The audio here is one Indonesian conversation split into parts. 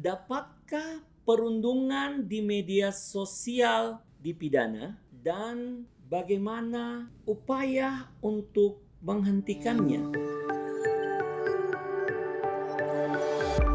Dapatkah perundungan di media sosial dipidana dan bagaimana upaya untuk menghentikannya?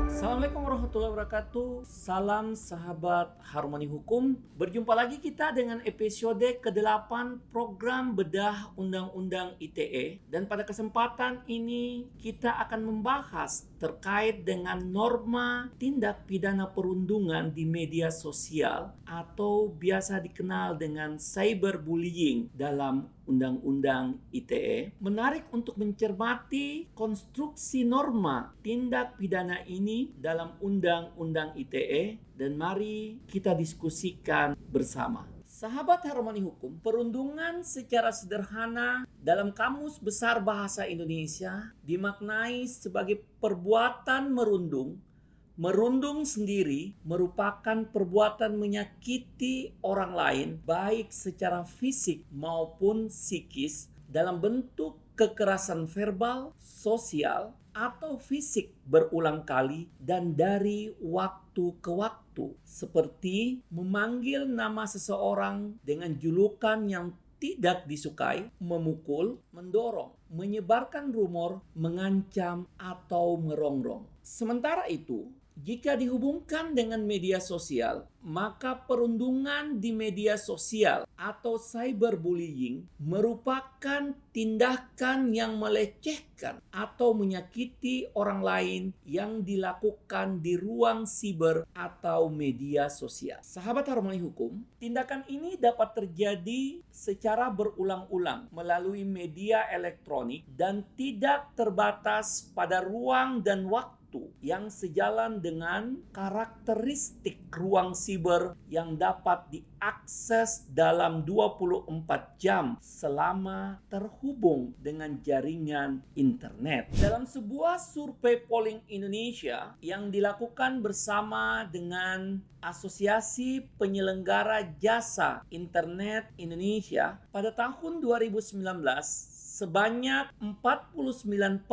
Assalamualaikum warahmatullahi wabarakatuh. Salam sahabat Harmoni Hukum. Berjumpa lagi kita dengan episode ke-8 program bedah Undang-Undang ITE. Dan pada kesempatan ini kita akan membahas terkait dengan norma tindak pidana perundungan di media sosial atau biasa dikenal dengan cyberbullying dalam Undang-Undang ITE. Menarik untuk mencermati konstruksi norma tindak pidana ini dalam Undang-Undang ITE dan mari kita diskusikan bersama. Sahabat Harmoni Hukum, perundungan secara sederhana dalam Kamus Besar Bahasa Indonesia dimaknai sebagai perbuatan merundung. Merundung sendiri merupakan perbuatan menyakiti orang lain baik secara fisik maupun psikis dalam bentuk kekerasan verbal, sosial, atau fisik berulang kali dan dari waktu ke waktu, seperti memanggil nama seseorang dengan julukan yang tidak disukai, memukul, mendorong, menyebarkan rumor, mengancam, atau merongrong. Sementara itu, jika dihubungkan dengan media sosial, maka perundungan di media sosial atau cyberbullying merupakan tindakan yang melecehkan atau menyakiti orang lain yang dilakukan di ruang siber atau media sosial. Sahabat Harmoni Hukum, tindakan ini dapat terjadi secara berulang-ulang melalui media elektronik dan tidak terbatas pada ruang dan waktu yang sejalan dengan karakteristik ruang siber yang dapat diakses dalam 24 jam selama terhubung dengan jaringan internet. Dalam sebuah survei polling Indonesia yang dilakukan bersama dengan Asosiasi Penyelenggara Jasa Internet Indonesia pada tahun 2019, sebanyak 49%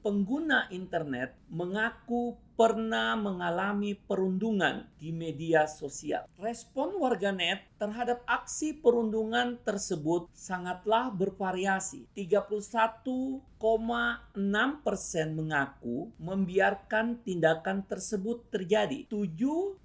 pengguna internet mengaku pernah mengalami perundungan di media sosial. Respon warganet terhadap aksi perundungan tersebut sangatlah bervariasi. 31,6% mengaku membiarkan tindakan tersebut terjadi. 7,9%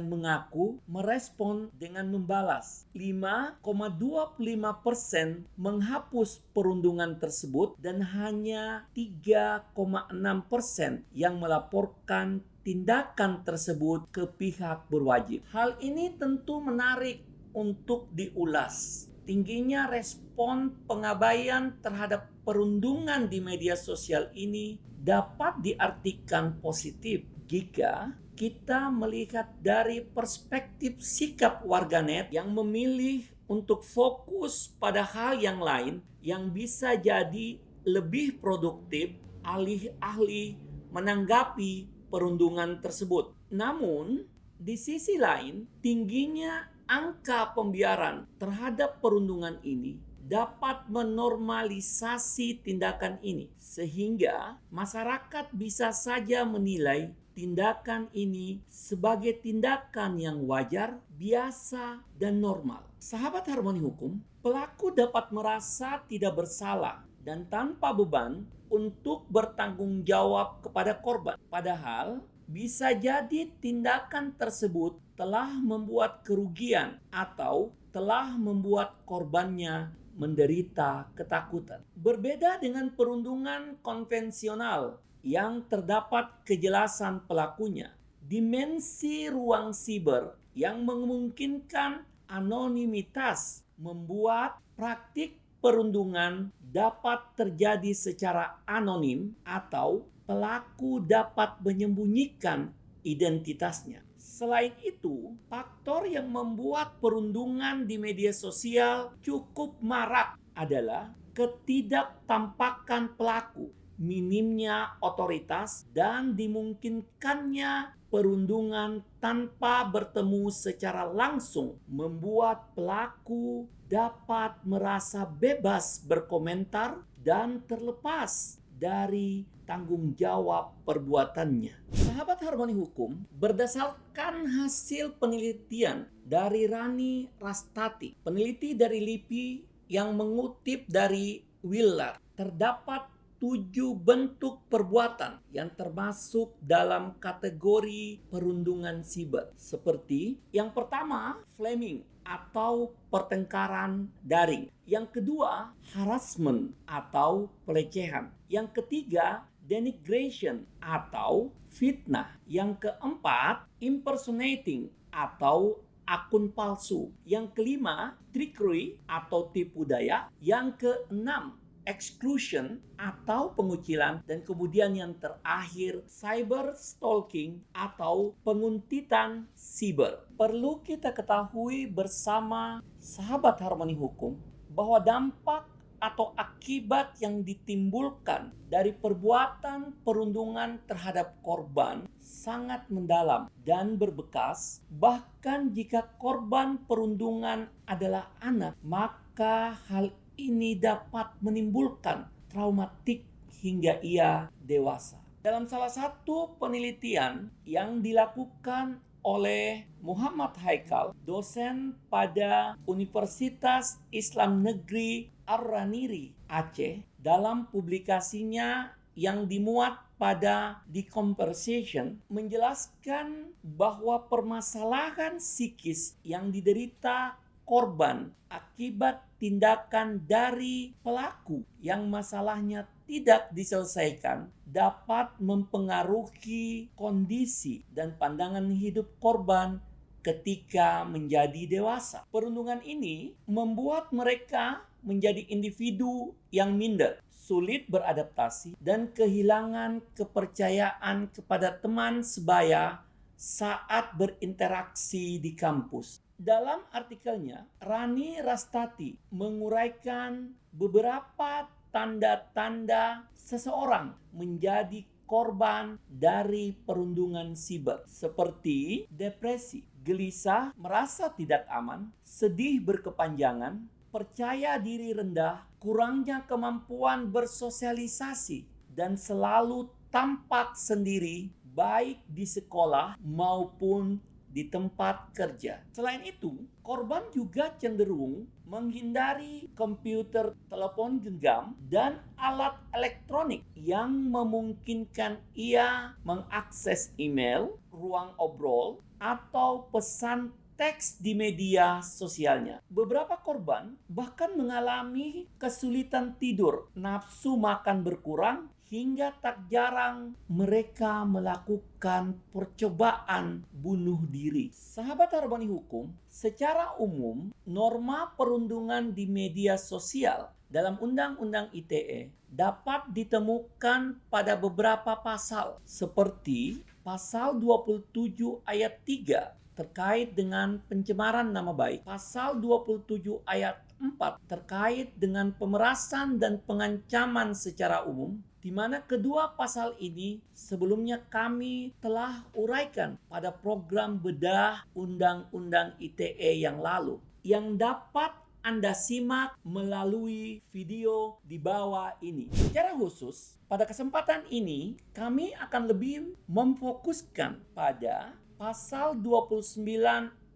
mengaku merespon dengan membalas. 5,25% menghapus perundungan tersebut dan hanya 3,6% yang melaporkan tindakan tersebut ke pihak berwajib. Hal ini tentu menarik untuk diulas. Tingginya respon pengabaian terhadap perundungan di media sosial ini dapat diartikan positif jika kita melihat dari perspektif sikap warganet yang memilih untuk fokus pada hal yang lain yang bisa jadi lebih produktif alih-alih menanggapi perundungan tersebut. Namun, di sisi lain, tingginya angka pembiaran terhadap perundungan ini dapat menormalisasi tindakan ini, sehingga masyarakat bisa saja menilai tindakan ini sebagai tindakan yang wajar, biasa, dan normal. Sahabat Harmoni Hukum, pelaku dapat merasa tidak bersalah dan tanpa beban untuk bertanggung jawab kepada korban. Padahal bisa jadi tindakan tersebut telah membuat kerugian atau telah membuat korbannya menderita ketakutan. Berbeda dengan perundungan konvensional yang terdapat kejelasan pelakunya, dimensi ruang siber yang memungkinkan anonimitas membuat praktik perundungan dapat terjadi secara anonim atau pelaku dapat menyembunyikan identitasnya. Selain itu, faktor yang membuat perundungan di media sosial cukup marak adalah ketidaktampakan pelaku, minimnya otoritas, dan dimungkinkannya perundungan tanpa bertemu secara langsung membuat pelaku dapat merasa bebas berkomentar dan terlepas dari tanggung jawab perbuatannya. Sahabat Harmoni Hukum, berdasarkan hasil penelitian dari Rani Rastati, peneliti dari LIPI yang mengutip dari Willard, terdapat 7 bentuk perbuatan yang termasuk dalam kategori perundungan siber. Seperti yang pertama, flaming atau pertengkaran daring. Yang kedua, harassment atau pelecehan. Yang ketiga, denigration atau fitnah. Yang keempat, impersonating atau akun palsu. Yang kelima, trickery atau tipu daya. Yang keenam, exclusion atau pengucilan, dan kemudian yang terakhir cyber stalking atau penguntitan siber. Perlu kita ketahui bersama sahabat Harmoni Hukum bahwa dampak atau akibat yang ditimbulkan dari perbuatan perundungan terhadap korban sangat mendalam dan berbekas. Bahkan jika korban perundungan adalah anak, maka hal ini dapat menimbulkan traumatik hingga ia dewasa. Dalam salah satu penelitian yang dilakukan oleh Muhammad Haikal, dosen pada Universitas Islam Negeri Ar-Raniri, Aceh, dalam publikasinya yang dimuat pada The Conversation, menjelaskan bahwa permasalahan psikis yang diderita korban akibat tindakan dari pelaku yang masalahnya tidak diselesaikan dapat mempengaruhi kondisi dan pandangan hidup korban ketika menjadi dewasa. Perundungan ini membuat mereka menjadi individu yang minder, sulit beradaptasi, dan kehilangan kepercayaan kepada teman sebaya saat berinteraksi di kampus. Dalam artikelnya, Rani Rastati menguraikan beberapa tanda-tanda seseorang menjadi korban dari perundungan siber, seperti depresi, gelisah, merasa tidak aman, sedih berkepanjangan, percaya diri rendah, kurangnya kemampuan bersosialisasi, dan selalu tampak sendiri baik di sekolah maupun di tempat kerja. Selain itu, korban juga cenderung menghindari komputer, telepon genggam, dan alat elektronik yang memungkinkan ia mengakses email, ruang obrol, atau pesan teks di media sosialnya. Beberapa korban bahkan mengalami kesulitan tidur, nafsu makan berkurang, hingga tak jarang mereka melakukan percobaan bunuh diri. Sahabat Harmoni Hukum, secara umum norma perundungan di media sosial dalam Undang-Undang ITE dapat ditemukan pada beberapa pasal, seperti pasal 27 ayat 3 terkait dengan pencemaran nama baik, pasal 27 ayat 4 terkait dengan pemerasan dan pengancaman secara umum, di mana kedua pasal ini sebelumnya kami telah uraikan pada program bedah Undang-Undang ITE yang lalu, yang dapat Anda simak melalui video di bawah ini. Secara khusus, pada kesempatan ini kami akan lebih memfokuskan pada pasal 29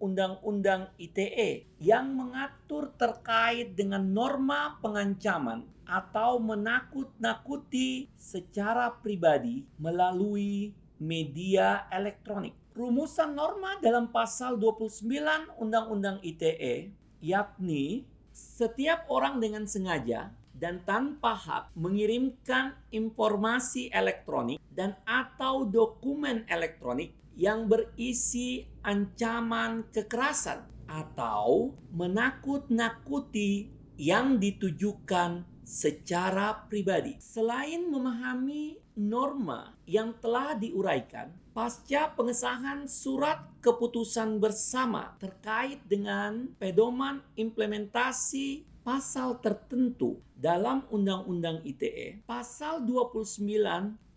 Undang-Undang ITE yang mengatur terkait dengan norma pengancaman atau menakut-nakuti secara pribadi melalui media elektronik. Rumusan norma dalam pasal 29 Undang-Undang ITE yakni setiap orang dengan sengaja dan tanpa hak mengirimkan informasi elektronik dan atau dokumen elektronik yang berisi ancaman kekerasan atau menakut-nakuti yang ditujukan secara pribadi. Selain memahami norma yang telah diuraikan pasca pengesahan surat keputusan bersama terkait dengan pedoman implementasi pasal tertentu dalam Undang-Undang ITE, pasal 29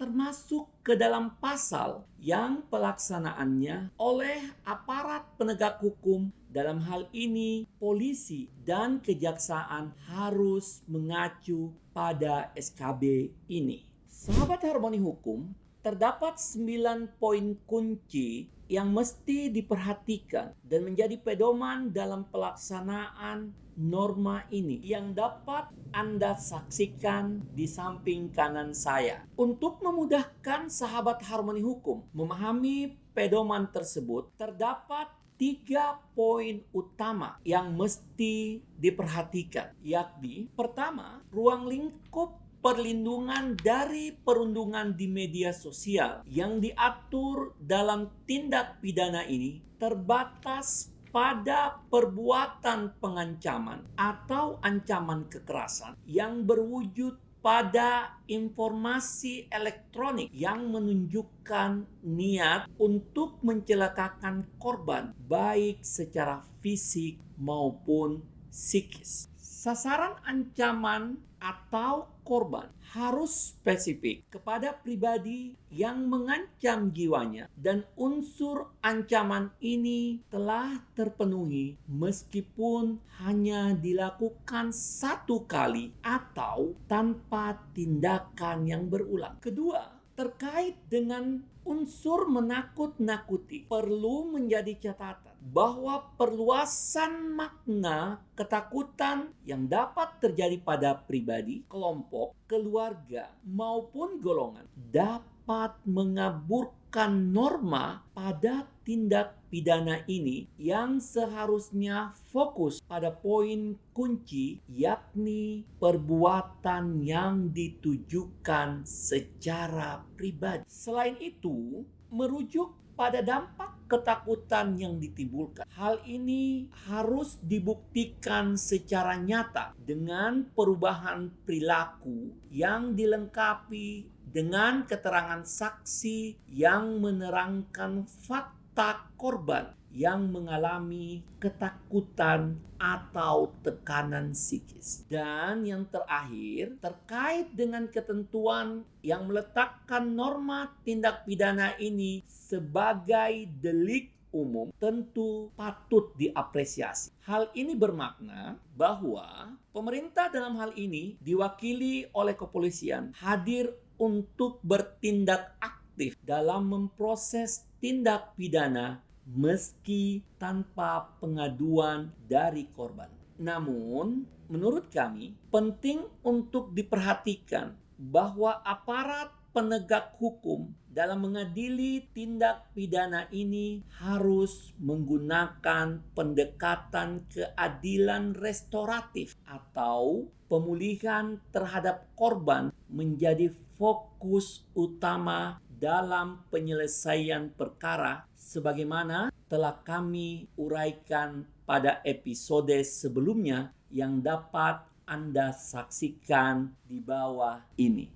termasuk ke dalam pasal yang pelaksanaannya oleh aparat penegak hukum, dalam hal ini polisi dan kejaksaan, harus mengacu pada SKB ini. Sahabat Harmoni Hukum, terdapat 9 poin kunci yang mesti diperhatikan dan menjadi pedoman dalam pelaksanaan norma ini yang dapat Anda saksikan di samping kanan saya. Untuk memudahkan sahabat Harmoni Hukum memahami pedoman tersebut, terdapat 3 poin utama yang mesti diperhatikan, yakni pertama, ruang lingkup perlindungan dari perundungan di media sosial yang diatur dalam tindak pidana ini terbatas pada perbuatan pengancaman atau ancaman kekerasan yang berwujud pada informasi elektronik yang menunjukkan niat untuk mencelakakan korban baik secara fisik maupun psikis. Sasaran ancaman atau korban harus spesifik kepada pribadi yang mengancam jiwanya dan unsur ancaman ini telah terpenuhi meskipun hanya dilakukan satu kali atau tanpa tindakan yang berulang. Kedua, terkait dengan unsur menakut-nakuti, perlu menjadi catatan bahwa perluasan makna ketakutan yang dapat terjadi pada pribadi, kelompok, keluarga, maupun golongan dapat mengaburkan norma pada tindak pidana ini yang seharusnya fokus pada poin kunci, yakni perbuatan yang ditujukan secara pribadi. Selain itu, merujuk pada dampak ketakutan yang ditimbulkan. Hal ini harus dibuktikan secara nyata dengan perubahan perilaku yang dilengkapi dengan keterangan saksi yang menerangkan fakta korban yang mengalami ketakutan atau tekanan psikis. Dan yang terakhir, terkait dengan ketentuan yang meletakkan norma tindak pidana ini sebagai delik umum tentu patut diapresiasi. Hal ini bermakna bahwa pemerintah dalam hal ini diwakili oleh kepolisian hadir untuk bertindak aktif dalam memproses tindak pidana meski tanpa pengaduan dari korban. Namun, menurut kami, penting untuk diperhatikan bahwa aparat penegak hukum dalam mengadili tindak pidana ini harus menggunakan pendekatan keadilan restoratif atau pemulihan terhadap korban menjadi fokus utama dalam penyelesaian perkara sebagaimana telah kami uraikan pada episode sebelumnya yang dapat Anda saksikan di bawah ini.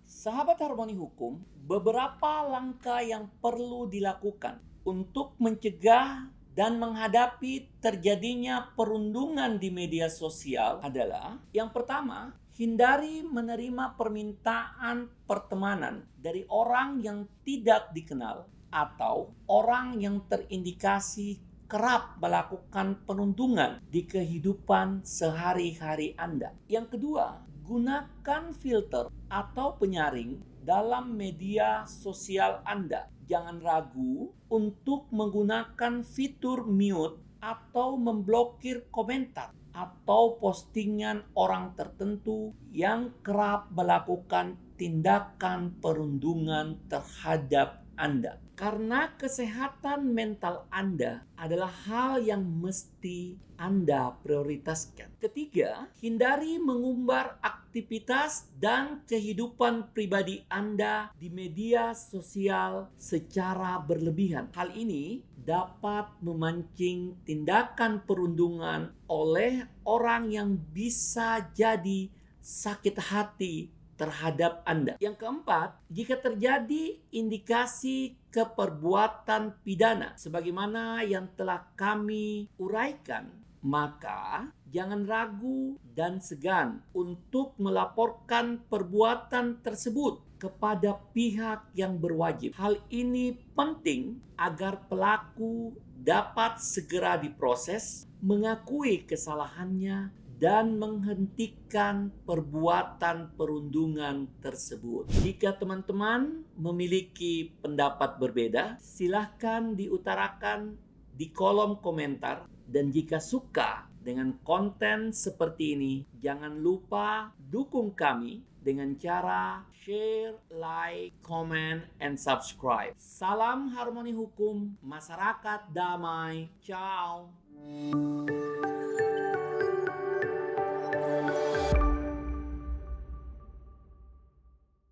Sahabat Harmoni Hukum, beberapa langkah yang perlu dilakukan untuk mencegah dan menghadapi terjadinya perundungan di media sosial adalah yang pertama, hindari menerima permintaan pertemanan dari orang yang tidak dikenal atau orang yang terindikasi kerap melakukan perundungan di kehidupan sehari-hari Anda. Yang kedua, gunakan filter atau penyaring dalam media sosial Anda. Jangan ragu untuk menggunakan fitur mute atau memblokir komentar atau postingan orang tertentu yang kerap melakukan tindakan perundungan terhadap Anda. Karena kesehatan mental Anda adalah hal yang mesti Anda prioritaskan. Ketiga, hindari mengumbar aktivitas dan kehidupan pribadi Anda di media sosial secara berlebihan. Hal ini dapat memancing tindakan perundungan oleh orang yang bisa jadi sakit hati terhadap Anda. Yang keempat, jika terjadi indikasi keperbuatan pidana sebagaimana yang telah kami uraikan, maka jangan ragu dan segan untuk melaporkan perbuatan tersebut kepada pihak yang berwajib. Hal ini penting agar pelaku dapat segera diproses, mengakui kesalahannya, dan menghentikan perbuatan perundungan tersebut. Jika teman-teman memiliki pendapat berbeda, silahkan diutarakan di kolom komentar. Dan jika suka dengan konten seperti ini, jangan lupa dukung kami dengan cara share, like, comment, and subscribe. Salam harmoni hukum, masyarakat damai. Ciao.